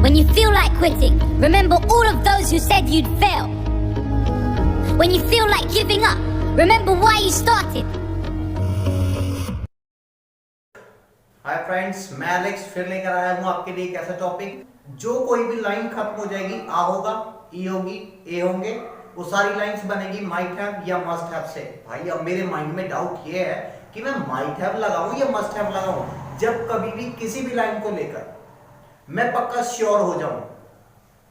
When you feel like quitting, remember all of those who said you'd fail. When you feel like giving up, remember why you started. Hi friends, मैं Alex फिर लेकर आया हूँ आपके लिए एक ऐसा टॉपिक जो कोई भी लाइन खत्म हो जाएगी, आ होगा, ई होगी, ए होंगे, वो सारी लाइंस बनेगी माइट हैव या मस्ट हैव से। भाई अब मेरे माइंड में डाउट ये है कि मैं माइट हैव लगाऊं या मस्ट हैव लगाऊं। जब कभी भी किसी भी लाइन को लेकर मैं पक्का श्योर हो जाऊं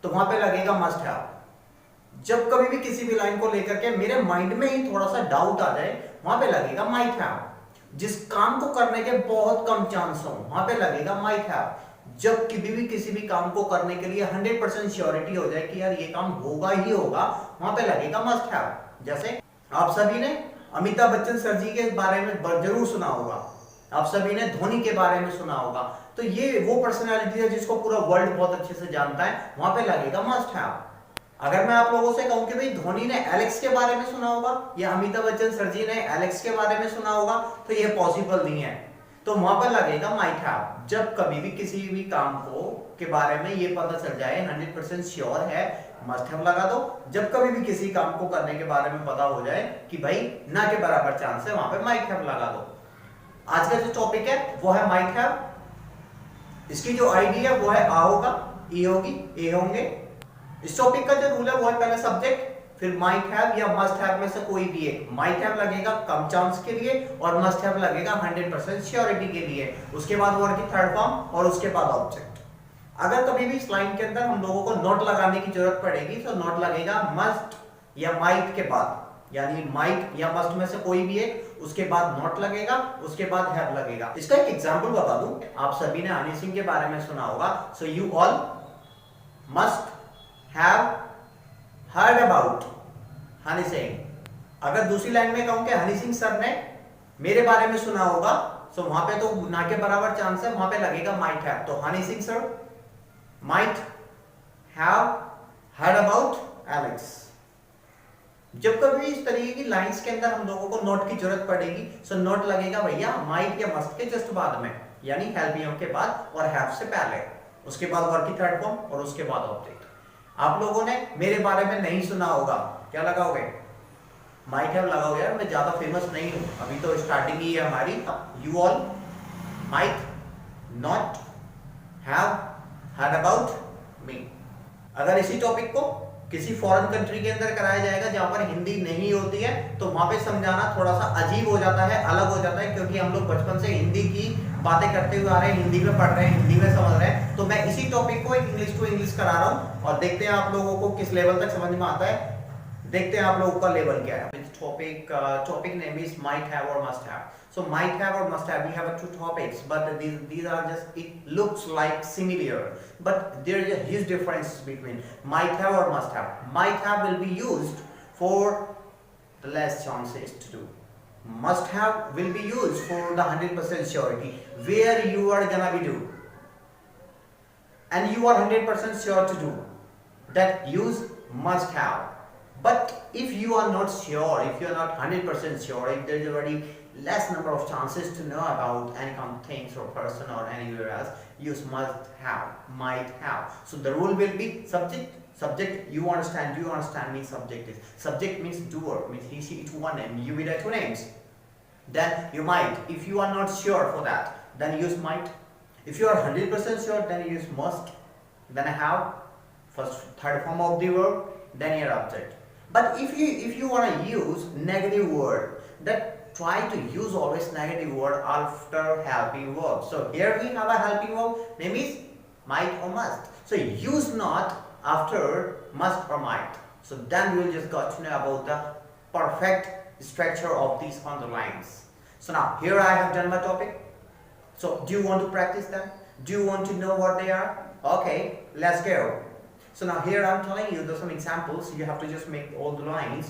तो वहां पे लगेगा मस्ट हैव। जब कभी भी किसी भी लाइन को लेकर के मेरे माइंड में ही थोड़ा सा डाउट आ जाए, वहां पे लगेगा माइट हैव। जिस काम को करने के बहुत कम चांस हो, वहां पे लगेगा माइट हैव। जब कभी भी किसी भी काम को करने के लिए 100% श्योरिटी हो जाए कि यार ये काम होगा ही होगा, वहां पे लगेगा मस्ट हैव। जैसे आप सभी ने अमिताभ बच्चन सर जी के बारे में जरूर सुना होगा, आप सभी ने धोनी के बारे में सुना होगा। तो ये वो पर्सनैलिटी है जिसको पूरा वर्ल्ड बहुत अच्छे से जानता है, वहां पे लगेगा मस्ट हैव। अगर मैं आप लोगों से कहूं कि भाई धोनी ने एलेक्स के बारे में सुना होगा या अमिताभ बच्चन सर जी ने एलेक्स के बारे में सुना होगा, तो ये पॉसिबल नहीं है। तो वहां पर लगेगा माइट हैव। जब कभी भी किसी भी काम को के बारे में ये पता चल जाए 100% श्योर है, मस्ट हैव लगा दो। जब कभी भी किसी काम को करने के बारे में पता हो जाए कि भाई ना के बराबर चांस है, वहां पे माइट हैव लगा दो। आज का जो टॉपिक है वो है माइट हैव। इसकी जो आइडिया वो है आ होगा, ई होगी, ए होंगे। इस टॉपिक का जो रूल है वो है पहले सब्जेक्ट, फिर माइट हैव या मस्ट हैव में से कोई भी एक। माइट हैव लगेगा कम चांस के लिए और मस्ट हैव लगेगा 100% श्योरिटी के लिए। उसके बाद वर्ड की थर्ड फॉर्म और उसके बाद ऑब्जेक्ट। अगर कभी भी इस लाइन के अंदर हम लोगों को नॉट लगाने की जरूरत पड़ेगी तो नॉट लगेगा मस्ट या माइट के बाद, यानी माइट या मस्ट में से कोई भी एक, उसके बाद नॉट लगेगा, उसके बाद हैव लगेगा। इसका एक एग्जांपल बता दूं, आप सभी ने हनी सिंह के बारे में सुना होगा। So you all must have heard about Honey Singh. अगर दूसरी लाइन में कहूं कि हनी सिंह सर ने मेरे बारे में सुना होगा, तो वहां पे तो ना के बराबर चांस है, वहां पे लगेगा माइट हैव। तो Honey Singh sir might have heard about Alex. जब कभी इस तरीके की लाइंस के अंदर हम लोगों को नोट की जरूरत पड़ेगी, सो नोट लगेगा भैया माइट या मस्ट के जस्ट बाद में, यानी हेल्प के बाद और हैव से पहले, उसके बाद वर्ब की थर्ड फॉर्म और उसके बाद ऑब्जेक्ट। आप लोगों ने मेरे बारे में नहीं सुना होगा, क्या लगाओगे? माइट हैव लगाओगे। यार मैं ज्यादा फेमस नहीं हूं, अभी तो स्टार्टिंग ही है हमारी। You all might not have heard about me. अगर इसी टॉपिक को किसी फॉरेन कंट्री के अंदर कराया जाएगा जहां पर हिंदी नहीं होती है, तो वहां पे समझाना थोड़ा सा अजीब हो जाता है, अलग हो जाता है, क्योंकि हम लोग बचपन से हिंदी की बातें करते हुए आ रहे हैं, हिंदी में पढ़ रहे हैं, हिंदी में समझ रहे हैं। तो मैं इसी टॉपिक को एक इंग्लिश टू इंग्लिश करा रहा हूं और देखते हैं आप लोगों को किस लेवल तक समझ में आता है, देखते हैं आप लोगों का लेवल क्या है। Topic name is might have और must have. So might have or must have, we have two topics, but these are just, it looks like similar, but there is a huge difference between might have or must have. Might have will be used for the less chances to do. Must have will be used for the 100% surety, where you are gonna be do and you are 100% sure to do, that use must have. But if you are not sure, if you are not 100% sure, if there is already less number of chances to know about any kind of things or person or anywhere else, use must have, might have. So the rule will be subject, you understand, do you understand means subject is. Subject means doer, means he, she, it, one name, you with two names. Then you might. If you are not sure for that, then use might. If you are 100% sure, then use must, then have, first third form of the verb, then your object. But if you want to use negative word, that try to use always negative word after helping verb. So here we have a helping verb, name is might or must. So use not after must or might. So then we will just got to know about the perfect structure of these underlines. So now here I have done my topic. So do you want to practice them? Do you want to know what they are? Okay, let's go. So now here I'm telling you there's some examples. You have to just make all the lines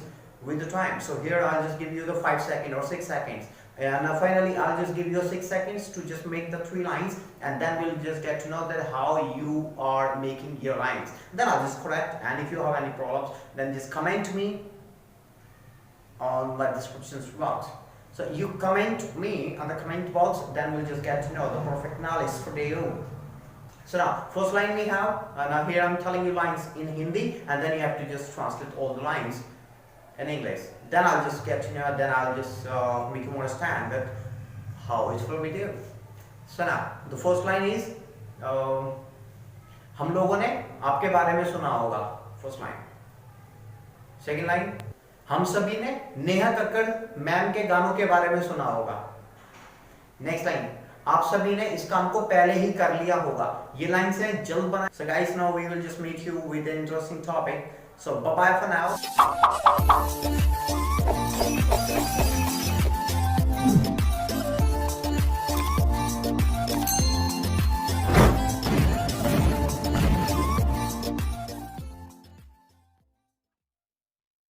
with the time. So here I'll just give you the 5 seconds or 6 seconds, and finally I'll just give you 6 seconds to just make the 3 lines, and then we'll just get to know that how you are making your lines. Then I'll just correct, and if you have any problems, then just comment me on my description box. So you comment me on the comment box, then we'll just get to know the perfect knowledge for you. So now, first line we have, now here I'm telling you lines in Hindi, and then you have to just translate all the lines in English. Then I'll just get to know, then I'll just make you understand that how it will be do. So now, the first line is, हम लोगों ने आपके बारे में सुना होगा, first line. Second line, हम सभी ने नेहा कक्कड़ मैम के गानों के बारे में सुना होगा. नेक्स्ट लाइन, आप सभी ने इस काम को पहले ही कर लिया होगा. ये लाइन से जल्द बना. So guys, now we will just meet you with an interesting topic. So bye bye for now.